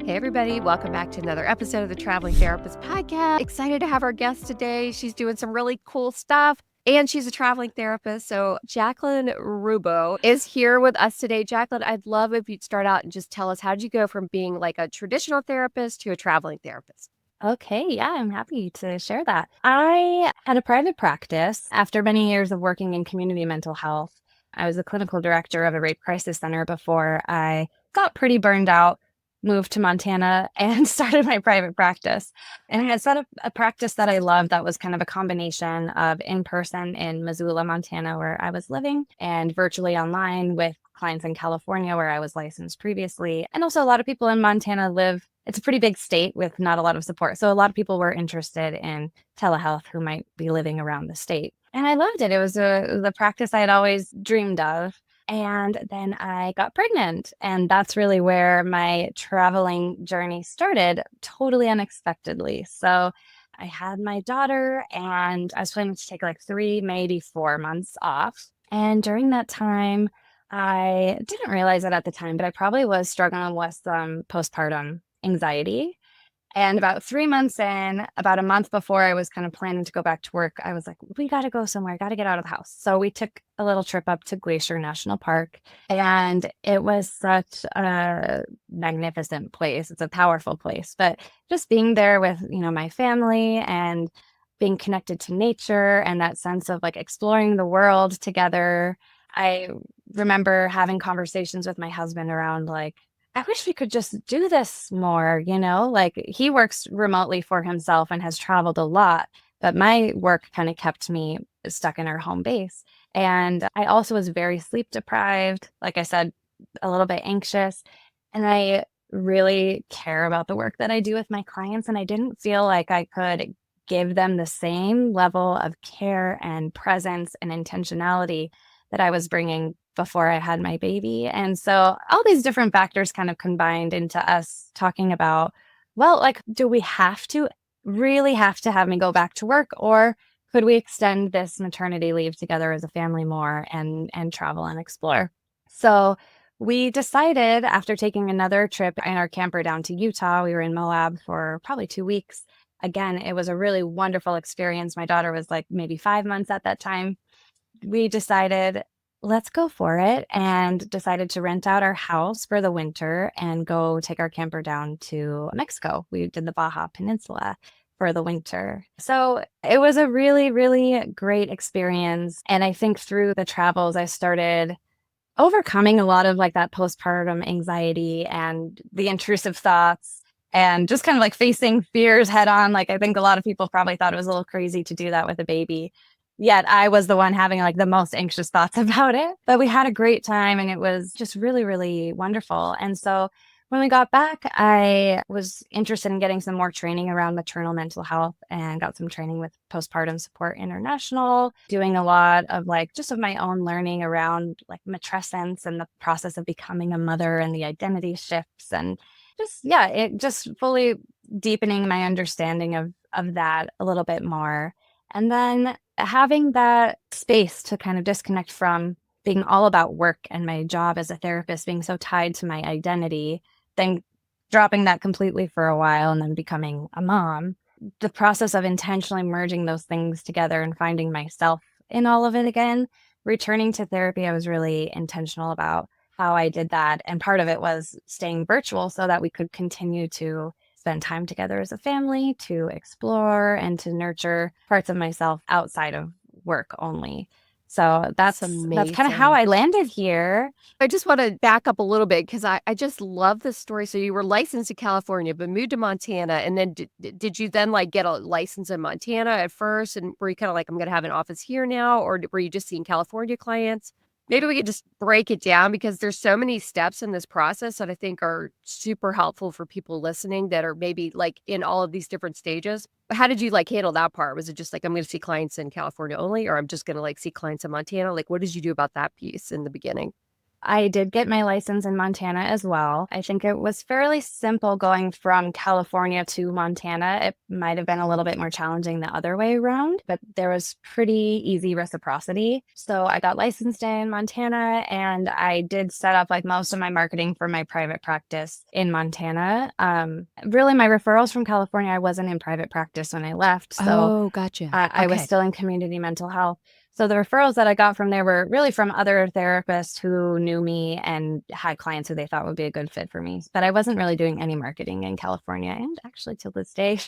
Hey, everybody. Welcome back to another episode of the Traveling Therapist Podcast. Excited to have our guest today. She's doing some really cool stuff and she's a traveling therapist. So, Jaclyn Rubbo is here with us today. Jaclyn, I'd love if you'd start out and just tell us, how did you go from being like a traditional therapist to a traveling therapist? Okay, yeah, I'm happy to share that. I had a private practice after many years of working in community mental health. I was the clinical director of a rape crisis center before I got pretty burned out, moved to Montana, and started my private practice. And I had set up a practice that I loved that was kind of a combination of in person in Missoula, Montana, where I was living, and virtually online with clients in California, where I was licensed previously. And also, a lot of people in Montana live, it's a pretty big state with not a lot of support. So, a lot of people were interested in telehealth who might be living around the state. And I loved it. It was the practice I had always dreamed of. And then I got pregnant. And that's really where my traveling journey started, totally unexpectedly. So I had my daughter, and I was planning to take like 3, maybe 4 months off. And during that time, I didn't realize it at the time, but I probably was struggling with some postpartum anxiety. And about 3 months in, about a month before I was kind of planning to go back to work, I was like, we got to go somewhere, got to get out of the house. So we took a little trip up to Glacier National Park, and it was such a magnificent place. It's a powerful place, but just being there with, my family and being connected to nature and that sense of like exploring the world together. I remember having conversations with my husband around like, I wish we could just do this more, like he works remotely for himself and has traveled a lot, but my work kind of kept me stuck in our home base. And I also was very sleep deprived, like I said, a little bit anxious. And I really care about the work that I do with my clients. And I didn't feel like I could give them the same level of care and presence and intentionality that I was bringing before I had my baby. And so all these different factors kind of combined into us talking about, well, like, do we really have to have me go back to work, or could we extend this maternity leave together as a family more and travel and explore? So we decided, after taking another trip in our camper down to Utah, we were in Moab for probably 2 weeks. Again, it was a really wonderful experience. My daughter was like maybe 5 months at that time. We decided, let's go for it, and decided to rent out our house for the winter and go take our camper down to Mexico. We did the Baja Peninsula for the winter. So it was a really, really great experience. And I think through the travels, I started overcoming a lot of like that postpartum anxiety and the intrusive thoughts, and just kind of like facing fears head on. Like, I think a lot of people probably thought it was a little crazy to do that with a baby. Yet I was the one having like the most anxious thoughts about it. But we had a great time, and it was just really, really wonderful. And so when we got back, I was interested in getting some more training around maternal mental health and got some training with Postpartum Support International, doing a lot of like just of my own learning around like matrescence and the process of becoming a mother and the identity shifts, and just, yeah, it just fully deepening my understanding of that a little bit more. And then having that space to kind of disconnect from being all about work and my job as a therapist being so tied to my identity, then dropping that completely for a while and then becoming a mom. The process of intentionally merging those things together and finding myself in all of it again, returning to therapy, I was really intentional about how I did that. And part of it was staying virtual so that we could continue to spend time together as a family, to explore and to nurture parts of myself outside of work only. So That's that's kind of how amazing. I landed here. I just want to back up a little bit because I just love this story. So you were licensed in California, but moved to Montana. And then did you then like get a license in Montana at first? And were you kind of like, I'm going to have an office here now? Or were you just seeing California clients? Maybe we could just break it down because there's so many steps in this process that I think are super helpful for people listening that are maybe like in all of these different stages. How did you like handle that part? Was it just like, I'm going to see clients in California only, or I'm just going to like see clients in Montana? Like, what did you do about that piece in the beginning? I did get my license in Montana as well. I think it was fairly simple going from California to Montana. It might have been a little bit more challenging the other way around, but there was pretty easy reciprocity. So I got licensed in Montana and I did set up like most of my marketing for my private practice in Montana. Really, my referrals from California, I wasn't in private practice when I left. So Oh, gotcha. I was Okay. still in community mental health. So the referrals that I got from there were really from other therapists who knew me and had clients who they thought would be a good fit for me. But I wasn't really doing any marketing in California, and actually till this day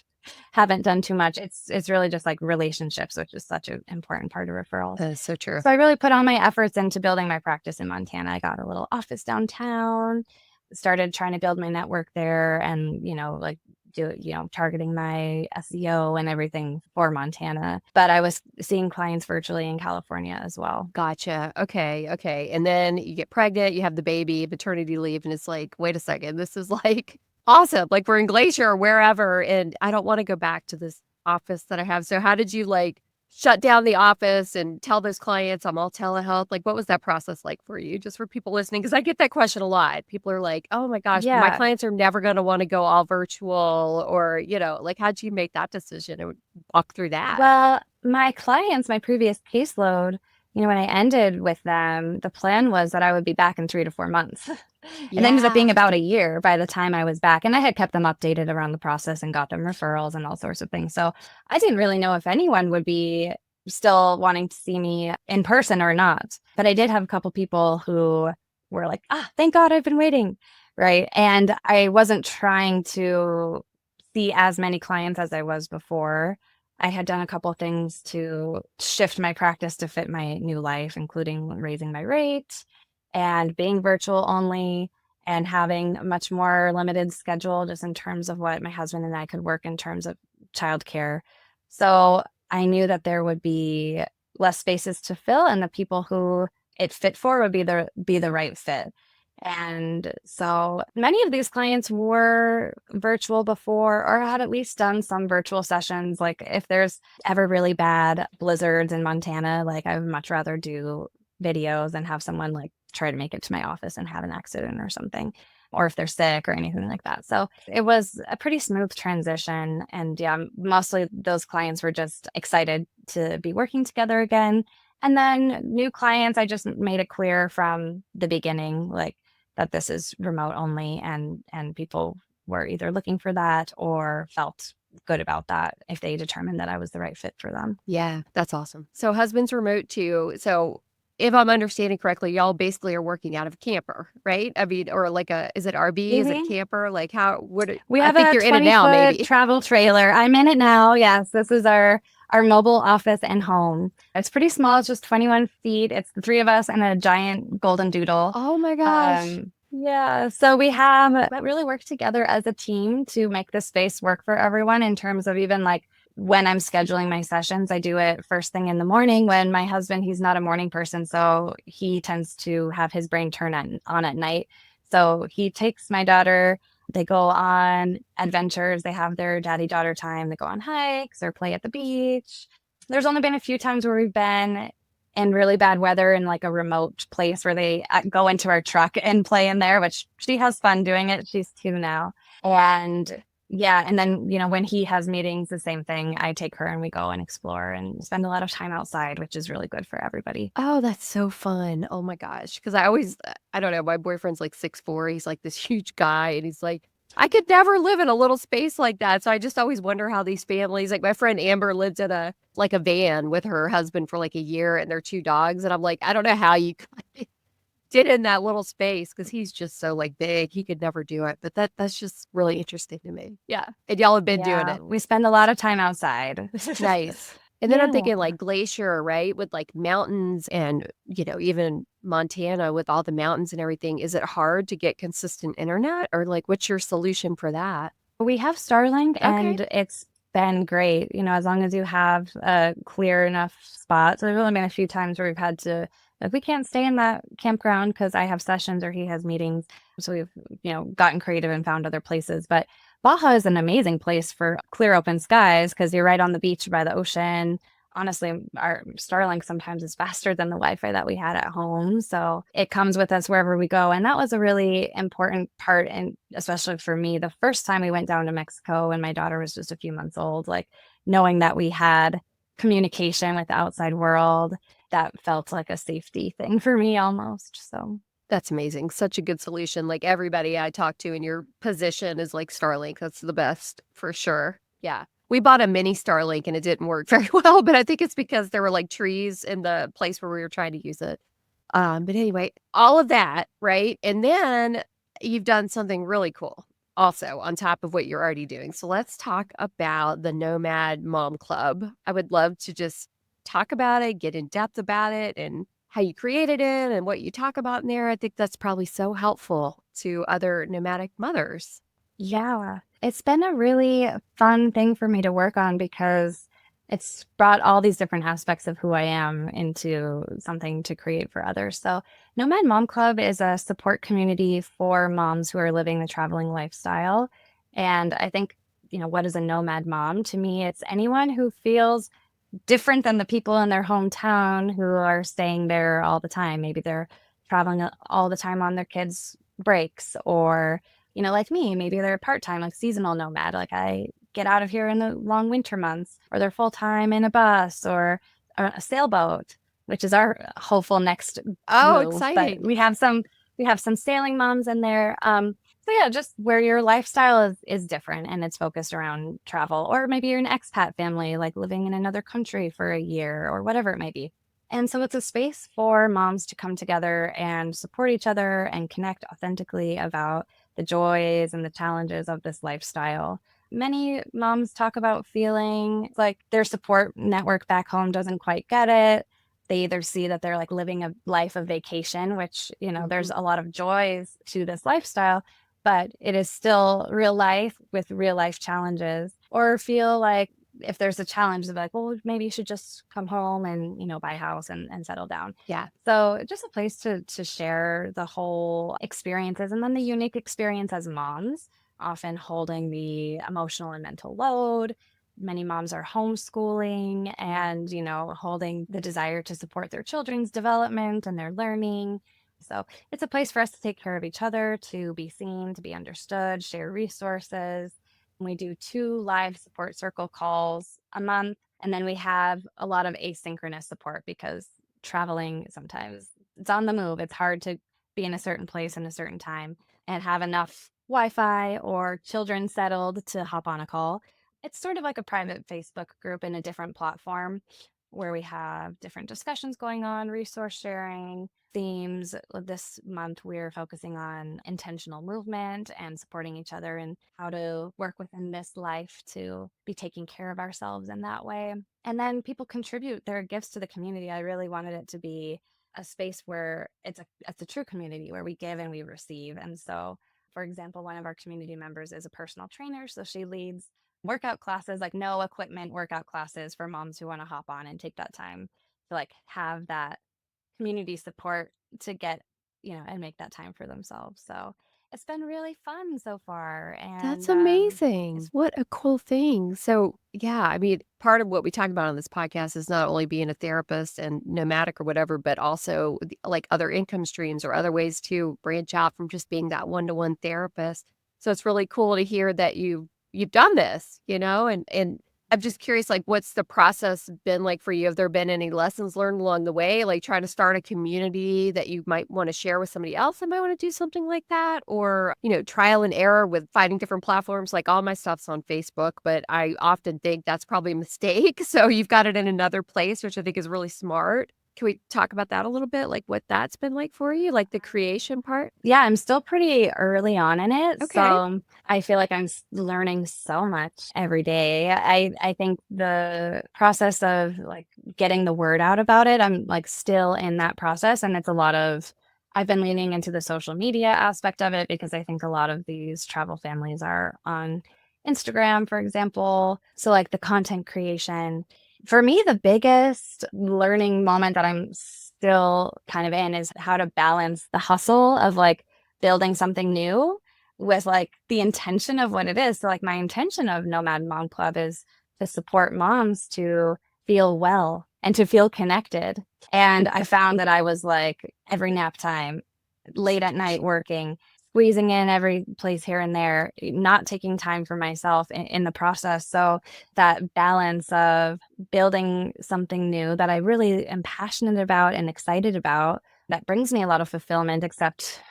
haven't done too much. It's really just like relationships, which is such an important part of referrals. So true. So I really put all my efforts into building my practice in Montana. I got a little office downtown, started trying to build my network there and, like targeting my SEO and everything for Montana. But I was seeing clients virtually in California as well. Gotcha. Okay. Okay. And then you get pregnant, you have the baby, maternity leave, and it's like, wait a second, this is like awesome. Like we're in Glacier or wherever, and I don't want to go back to this office that I have. So how did you like shut down the office and tell those clients I'm all telehealth? Like, what was that process like for you? Just for people listening, because I get that question a lot. People are like, oh my gosh, my Yeah. clients are never going to want to go all virtual, or, like, how'd you make that decision and walk through that? Well, my clients, my previous caseload, when I ended with them, the plan was that I would be back in 3 to 4 months. It ended up being Yeah. about a year by the time I was back. And I had kept them updated around the process and got them referrals and all sorts of things. So I didn't really know if anyone would be still wanting to see me in person or not. But I did have a couple people who were like, thank God I've been waiting. Right. And I wasn't trying to see as many clients as I was before. I had done a couple things to shift my practice to fit my new life, including raising my rate and being virtual only and having a much more limited schedule just in terms of what my husband and I could work in terms of childcare. So I knew that there would be less spaces to fill and the people who it fit for would be the right fit. And so many of these clients were virtual before or had at least done some virtual sessions. Like if there's ever really bad blizzards in Montana, like I would much rather do videos and have someone like try to make it to my office and have an accident or something, or if they're sick or anything like that. So it was a pretty smooth transition. And yeah, mostly those clients were just excited to be working together again. And then new clients, I just made it clear from the beginning, like that this is remote only and people were either looking for that or felt good about that if they determined that I was the right fit for them. Yeah, that's awesome. So husband's remote too. So if I'm understanding correctly, y'all basically are working out of a camper, right? I mean, or like is it RV? Is it a Maybe. camper? Like We I have think a you're in it now, 20-foot maybe. travel trailer. I'm in it now. Yes, this is our mobile office and home. It's pretty small. It's just 21 feet. It's the three of us and a giant golden doodle. Oh my gosh. Yeah, so we have really worked together as a team to make the space work for everyone in terms of even like when I'm scheduling my sessions, I do it first thing in the morning when my husband, he's not a morning person, so he tends to have his brain turn on at night. So he takes my daughter, they go on adventures, they have their daddy-daughter time, they go on hikes or play at the beach. There's only been a few times where we've been in really bad weather in like a remote place where they go into our truck and play in there, which she has fun doing it. She's 2 now. And yeah, and then, when he has meetings, the same thing. I take her and we go and explore and spend a lot of time outside, which is really good for everybody. Oh, that's so fun. Oh my gosh. Because I don't know, my boyfriend's like 6'4". He's like this huge guy, and he's like, I could never live in a little space like that. So I just always wonder how these families, like my friend Amber lives in a van with her husband for like a year and their two dogs. And I'm like, I don't know how you did in that little space because he's just so like big. He could never do it. But that's just really interesting to me. Yeah. And y'all have been doing Yeah, it. we spend a lot of time outside. Nice. And then I'm Yeah. thinking like Glacier, right? With like mountains and, even Montana with all the mountains and everything. Is it hard to get consistent internet, or like what's your solution for that? We have Starlink Okay. and it's been great, as long as you have a clear enough spot. So there's only been a few times where we've had to, like, we can't stay in that campground because I have sessions or he has meetings. So we've, gotten creative and found other places. But Baja is an amazing place for clear open skies because you're right on the beach by the ocean. honestly, our Starlink sometimes is faster than the Wi-Fi that we had at home. So it comes with us wherever we go. And that was a really important part. And especially for me, the first time we went down to Mexico when my daughter was just a few months old, like knowing that we had communication with the outside world, that felt like a safety thing for me almost. So That's amazing. Such a good solution. Like, everybody I talk to in your position is like Starlink. That's the best for sure. Yeah. We bought a mini Starlink and it didn't work very well, but I think it's because there were like trees in the place where we were trying to use it. But anyway, all of that, right? And then you've done something really cool also on top of what you're already doing. So let's talk about the Nomad Mom Club. I would love to just talk about it, get in depth about it, and how you created it and what you talk about in there. I think that's probably so helpful to other nomadic mothers. yeah, it's been a really fun thing for me to work on because it's brought all these different aspects of who I am into something to create for others. So, Nomad Mom Club is a support community for moms who are living the traveling lifestyle. And I think, what is a nomad mom? To me, it's anyone who feels different than the people in their hometown who are staying there all the time. Maybe they're traveling all the time on their kids' breaks, or, like me, maybe they're part time, like seasonal nomad. Like I get out of here in the long winter months, or they're full time in a bus or a sailboat, which is our hopeful next Oh, move. But exciting. we have some sailing moms in there. So yeah, just where your lifestyle is different and it's focused around travel, or maybe you're an expat family, like living in another country for a year or whatever it might be. And so it's a space for moms to come together and support each other and connect authentically about the joys and the challenges of this lifestyle. Many moms talk about feeling like their support network back home doesn't quite get it. They either see that they're like living a life of vacation, which, there's Mhm. a lot of joys to this lifestyle, but it is still real life with real life challenges, or feel like if there's a challenge, they're like, well, maybe you should just come home and, buy a house and settle down. Yeah. So just a place to share the whole experiences and then the unique experience as moms, often holding the emotional and mental load. Many moms are homeschooling and, holding the desire to support their children's development and their learning. So it's a place for us to take care of each other, to be seen, to be understood, share resources. We do 2 live support circle calls a month. And then we have a lot of asynchronous support because traveling sometimes it's on the move. It's hard to be in a certain place in a certain time and have enough Wi-Fi or children settled to hop on a call. It's sort of like a private Facebook group in a different platform where we have different discussions going on, resource sharing, themes. This month, we're focusing on intentional movement and supporting each other and how to work within this life to be taking care of ourselves in that way. And then people contribute their gifts to the community. I really wanted it to be a space where it's a true community where we give and we receive. And so, for example, one of our community members is a personal trainer, so she leads workout classes, like no equipment workout classes for moms who want to hop on and take that time to like have that community support to get, and make that time for themselves. So it's been really fun so far. That's And amazing. it's What a cool thing. So, yeah, I mean, part of what we talk about on this podcast is not only being a therapist and nomadic or whatever, but also like other income streams or other ways to branch out from just being that one-to-one therapist. So it's really cool to hear that you've done this, and I'm just curious, like, what's the process been like for you? Have there been any lessons learned along the way, like trying to start a community that you might want to share with somebody else that might want to do something like that? Or, trial and error with finding different platforms? Like, all my stuff's on Facebook, but I often think that's probably a mistake. So you've got it in another place, which I think is really smart. Can we talk about that a little bit? Like, what that's been like for you, like the creation part? yeah, I'm still pretty early on in it. Okay. So I feel like I'm learning so much every day. I think the process of like getting the word out about it, I'm like still in that process. And it's a lot of, I've been leaning into the social media aspect of it because I think a lot of these travel families are on Instagram, for example. So like the content creation. For me, the biggest learning moment that I'm still kind of in is how to balance the hustle of like building something new with like the intention of what it is. So like my intention of Nomad Mom Club is to support moms to feel well and to feel connected. And I found that I was like every nap time, late at night working, squeezing in every place here and there, not taking time for myself in the process. So that balance of building something new that I really am passionate about and excited about, that brings me a lot of fulfillment, except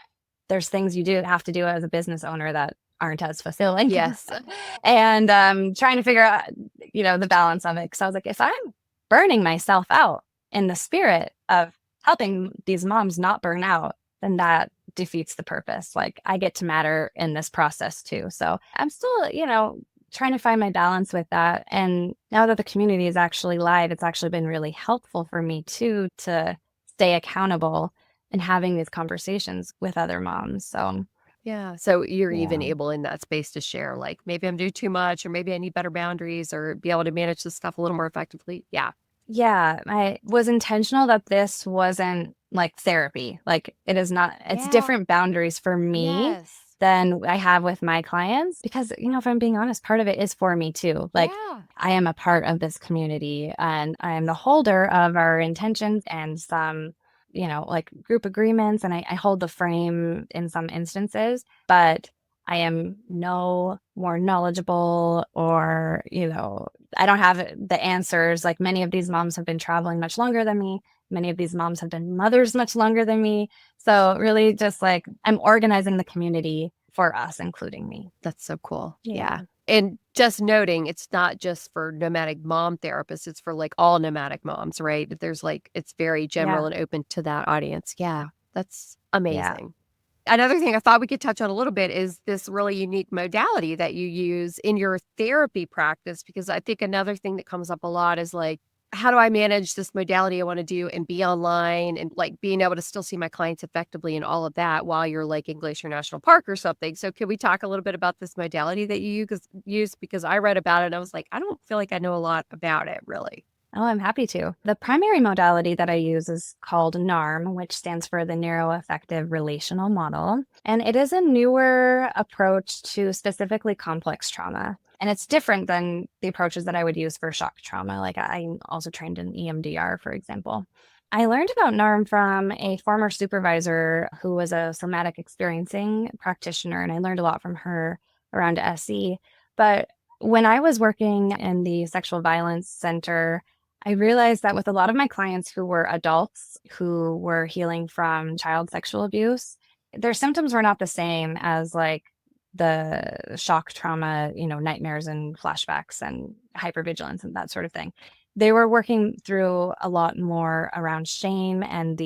there's things you do have to do as a business owner that aren't as fulfilling. Yes. And trying to figure out, the balance of it. Because I was like, if I'm burning myself out in the spirit of helping these moms not burn out, then that defeats the purpose. Like, I get to matter in this process too. So I'm still, trying to find my balance with that. And now that the community is actually live, it's actually been really helpful for me too to stay accountable and having these conversations with other moms. So, Yeah. So you're even yeah. able in that space to share, like, maybe I'm doing too much, or maybe I need better boundaries, or be able to manage this stuff a little more effectively. Yeah. Yeah, I was intentional that this wasn't like therapy. Like, it is not, it's Yeah. different boundaries for me Yes. than I have with my clients because, if I'm being honest, part of it is for me too. Like, Yeah. I am a part of this community and I am the holder of our intentions and some, like group agreements, and I hold the frame in some instances, but I am no more knowledgeable or, I don't have the answers. Like, many of these moms have been traveling much longer than me. Many of these moms have been mothers much longer than me. So really just like I'm organizing the community for us, including me. That's so cool. Yeah. Yeah. And just noting, it's not just for nomadic mom therapists, it's for like all nomadic moms, right? There's like, it's very general Yeah. and open to that audience. Yeah. That's Yeah. amazing. Another thing I thought we could touch on a little bit is this really unique modality that you use in your therapy practice, because I think another thing that comes up a lot is like, how do I manage this modality I want to do and be online and like being able to still see my clients effectively and all of that while you're like in Glacier National Park or something. So can we talk a little bit about this modality that you use? Because I read about it and I was like, I don't feel like I know a lot about it really. Oh, I'm happy to. The primary modality that I use is called NARM, which stands for the Neuroaffective Relational Model. And it is a newer approach to specifically complex trauma. And it's different than the approaches that I would use for shock trauma. Like, I'm also trained in EMDR, for example. I learned about NARM from a former supervisor who was a somatic experiencing practitioner, and I learned a lot from her around SE. But when I was working in the sexual violence center, I realized that with a lot of my clients who were adults who were healing from child sexual abuse, their symptoms were not the same as like the shock trauma, nightmares and flashbacks and hypervigilance and that sort of thing. They were working through a lot more around shame and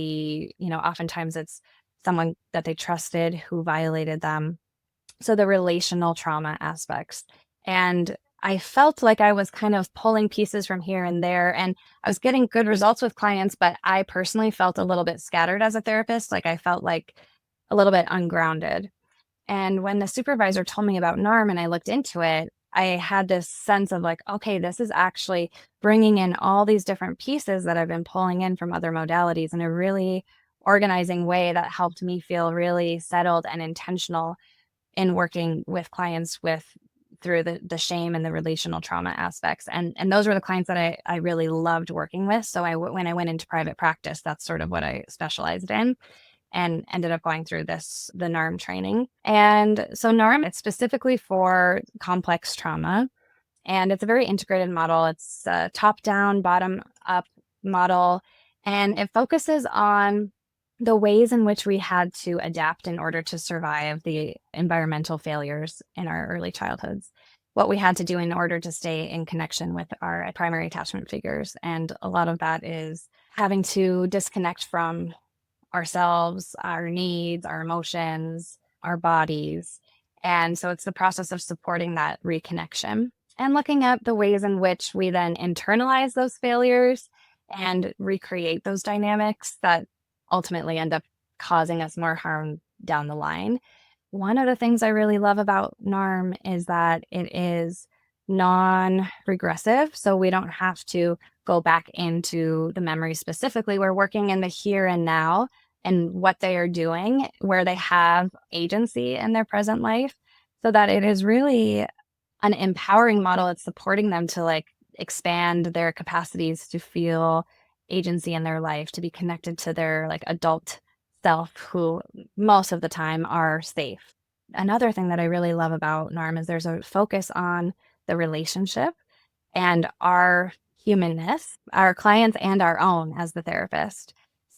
oftentimes it's someone that they trusted who violated them. So the relational trauma aspects. And I felt like I was kind of pulling pieces from here and there, and I was getting good results with clients, but I personally felt a little bit scattered as a therapist. Like, I felt like a little bit ungrounded. And when the supervisor told me about NARM and I looked into it, I had this sense of like, okay, this is actually bringing in all these different pieces that I've been pulling in from other modalities in a really organizing way that helped me feel really settled and intentional in working with clients through the shame and the relational trauma aspects. And those were the clients that I really loved working with. So when I went into private practice, that's sort of what I specialized in and ended up going through the NARM training. And so NARM, it's specifically for complex trauma. And it's a very integrated model. It's a top down, bottom up model. And it focuses on the ways in which we had to adapt in order to survive the environmental failures in our early childhoods, what we had to do in order to stay in connection with our primary attachment figures. And a lot of that is having to disconnect from ourselves, our needs, our emotions, our bodies. And so it's the process of supporting that reconnection and looking at the ways in which we then internalize those failures and recreate those dynamics that ultimately end up causing us more harm down the line. One of the things I really love about NARM is that it is non regressive. So we don't have to go back into the memory specifically. We're working in the here and now and what they are doing, where they have agency in their present life, so that it is really an empowering model. It's supporting them to like expand their capacities to feel agency in their life, to be connected to their like adult self, who most of the time are safe. Another thing that I really love about NARM is there's a focus on the relationship and our humanness, our clients and our own as the therapist.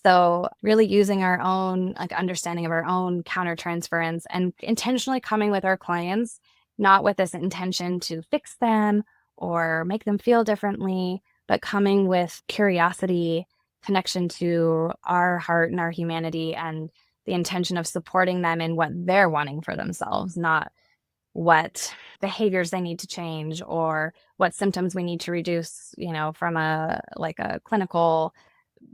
So really using our own like understanding of our own countertransference and intentionally coming with our clients, not with this intention to fix them or make them feel differently, but coming with curiosity, connection to our heart and our humanity, and the intention of supporting them in what they're wanting for themselves, not what behaviors they need to change or what symptoms we need to reduce, from a like a clinical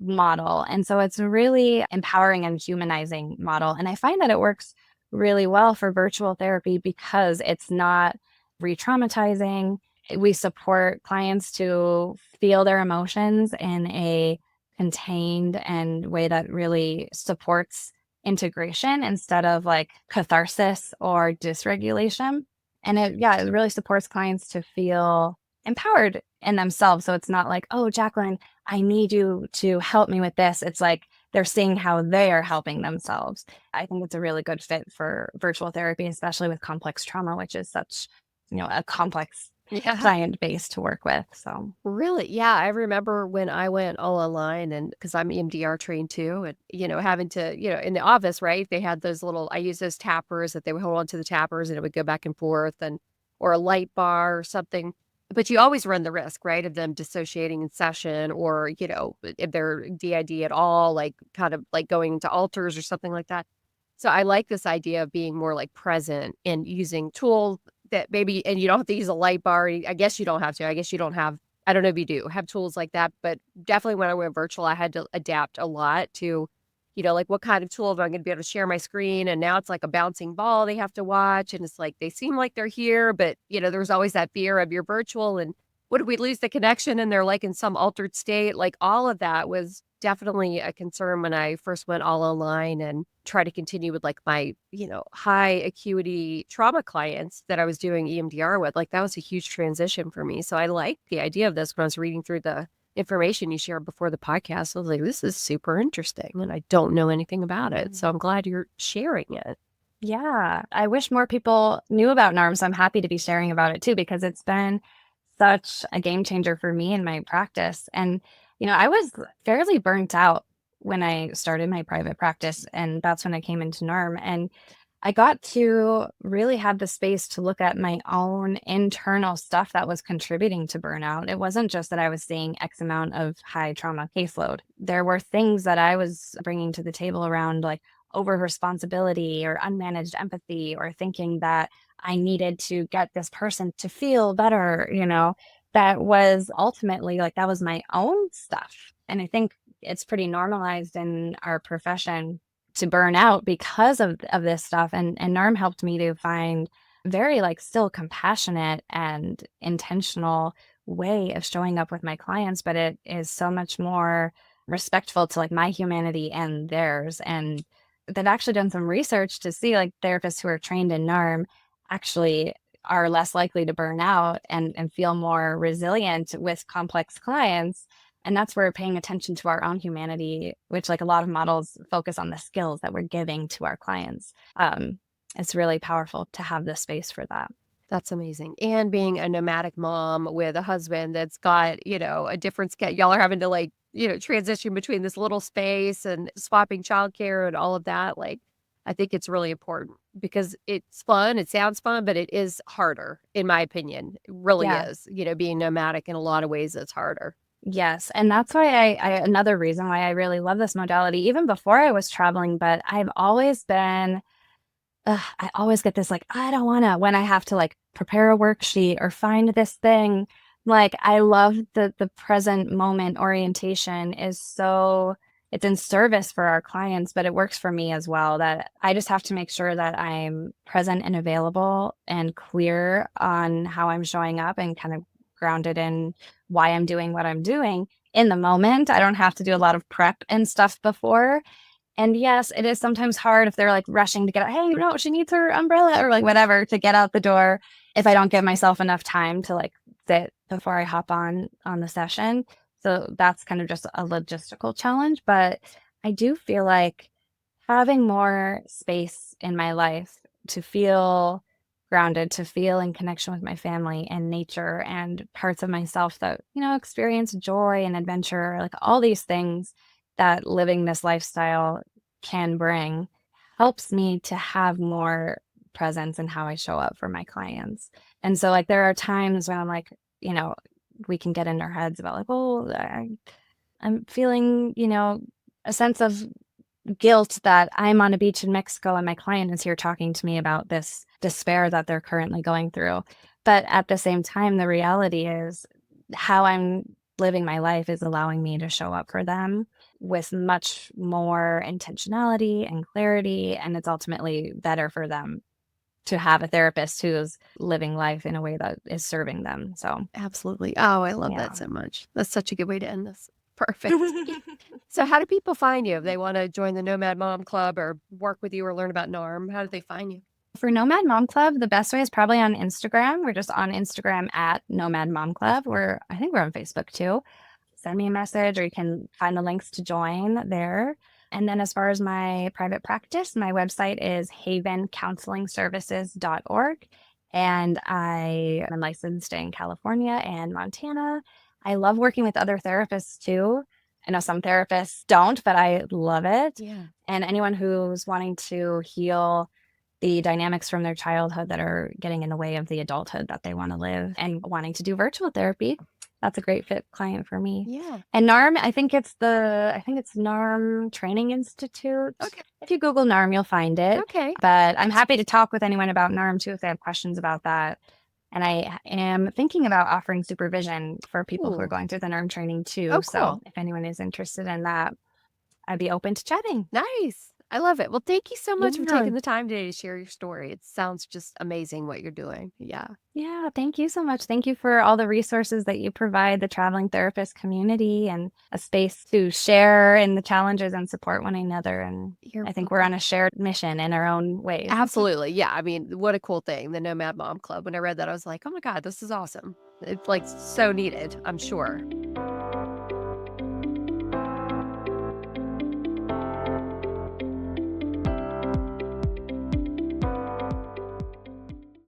model. And so it's a really empowering and humanizing model. And I find that it works really well for virtual therapy because it's not re-traumatizing. We support clients to feel their emotions in a contained and way that really supports integration instead of like catharsis or dysregulation. And it really supports clients to feel empowered in themselves. So it's not like, oh, Jaclyn, I need you to help me with this. It's like they're seeing how they are helping themselves. I think it's a really good fit for virtual therapy, especially with complex trauma, which is such, a complex Yeah. client base to work with. So, Really? Yeah, I remember when I went all online and because I'm EMDR trained too, and having to, in the office, right? They had those little I use those tappers that they would hold on to the tappers and it would go back and forth and or a light bar or something. But you always run the risk, right, of them dissociating in session or, if they're DID at all, like kind of like going into alters or something like that. So I like this idea of being more like present and using tools that maybe and you don't have to use a light bar. I guess you don't have to. I guess you don't have I don't know if you do have tools like that, but definitely when I went virtual, I had to adapt a lot to, like what kind of tool am I going to be able to share my screen? And now it's like a bouncing ball they have to watch. And it's like they seem like they're here, but there's always that fear of you're virtual and what if we lose the connection and they're like in some altered state? Like all of that was definitely a concern when I first went all online and try to continue with like my, high acuity trauma clients that I was doing EMDR with. Like that was a huge transition for me. So I liked the idea of this when I was reading through the information you shared before the podcast. I was like, this is super interesting. And I don't know anything about it. So I'm glad you're sharing it. yeah, I wish more people knew about NARM. So I'm happy to be sharing about it too, because it's been such a game changer for me in my practice. And, I was fairly burnt out when I started my private practice, and that's when I came into NARM. And I got to really have the space to look at my own internal stuff that was contributing to burnout. It wasn't just that I was seeing X amount of high trauma caseload. There were things that I was bringing to the table around like over responsibility or unmanaged empathy or thinking that I needed to get this person to feel better, that was ultimately like that was my own stuff. And I think it's pretty normalized in our profession to burn out because of this stuff. And NARM helped me to find very like still compassionate and intentional way of showing up with my clients, but it is so much more respectful to like my humanity and theirs. And they've actually done some research to see like therapists who are trained in NARM actually are less likely to burn out and feel more resilient with complex clients. And that's where paying attention to our own humanity, which like a lot of models focus on the skills that we're giving to our clients. It's really powerful to have the space for that. That's amazing. And being a nomadic mom with a husband that's got, a different schedule. Y'all are having to like, transition between this little space and swapping childcare and all of that. Like, I think it's really important because it's fun. It sounds fun, but it is harder, in my opinion. It really Yeah. is. Being nomadic in a lot of ways, it's harder. Yes. And that's why another reason why I really love this modality, even before I was traveling, but I've always been I always get this like, I don't wanna when I have to like prepare a worksheet or find this thing. Like I love the present moment orientation is so it's in service for our clients, but it works for me as well that I just have to make sure that I'm present and available and clear on how I'm showing up and kind of grounded in why I'm doing what I'm doing in the moment. I don't have to do a lot of prep and stuff before. And yes, it is sometimes hard if they're like rushing to get out. Hey, no, she needs her umbrella or like whatever to get out the door. If I don't give myself enough time to like sit before I hop on the session. So that's kind of just a logistical challenge, but I do feel like having more space in my life to feel grounded, to feel in connection with my family and nature and parts of myself that, experience joy and adventure, like all these things that living this lifestyle can bring, helps me to have more presence in how I show up for my clients. And so, like, there are times when I'm like, you know, we can get in our heads about like, oh, I'm feeling, a sense of guilt that I'm on a beach in Mexico and my client is here talking to me about this despair that they're currently going through. But at the same time, the reality is how I'm living my life is allowing me to show up for them with much more intentionality and clarity. And it's ultimately better for them to have a therapist who's living life in a way that is serving them. So, Absolutely. Oh, I love that yeah. so much. That's such a good way to end this. Perfect. So how do people find you if they want to join the Nomad Mom Club or work with you or learn about NARM? How do they find you? For Nomad Mom Club, the best way is probably on Instagram. We're just on Instagram at Nomad Mom Club. I think we're on Facebook too. Send me a message or you can find the links to join there. And then as far as my private practice, my website is havencounselingservices.org. And I am licensed in California and Montana. I love working with other therapists too. I know some therapists don't, but I love it. Yeah. And anyone who's wanting to heal the dynamics from their childhood that are getting in the way of the adulthood that they want to live and wanting to do virtual therapy, that's a great fit client for me. Yeah. And NARM, I think it's NARM Training Institute. Okay. If you Google NARM, you'll find it. Okay. But I'm happy to talk with anyone about NARM too if they have questions about that. And I am thinking about offering supervision for people who are Ooh. going through the NARM training too. Oh, So cool. if anyone is interested in that, I'd be open to chatting. Nice. I love it. Well, thank you so much for Yeah. taking the time today to share your story. It sounds just amazing what you're doing. Yeah. Yeah, thank you so much. Thank you for all the resources that you provide the traveling therapist community and a space to share in the challenges and support one another. And You're I think we're welcome. on a shared mission in our own ways. Absolutely. Yeah. I mean, what a cool thing. The Nomad Mom Club. When I read that, I was like, oh my God, this is awesome. It's like so needed, I'm sure.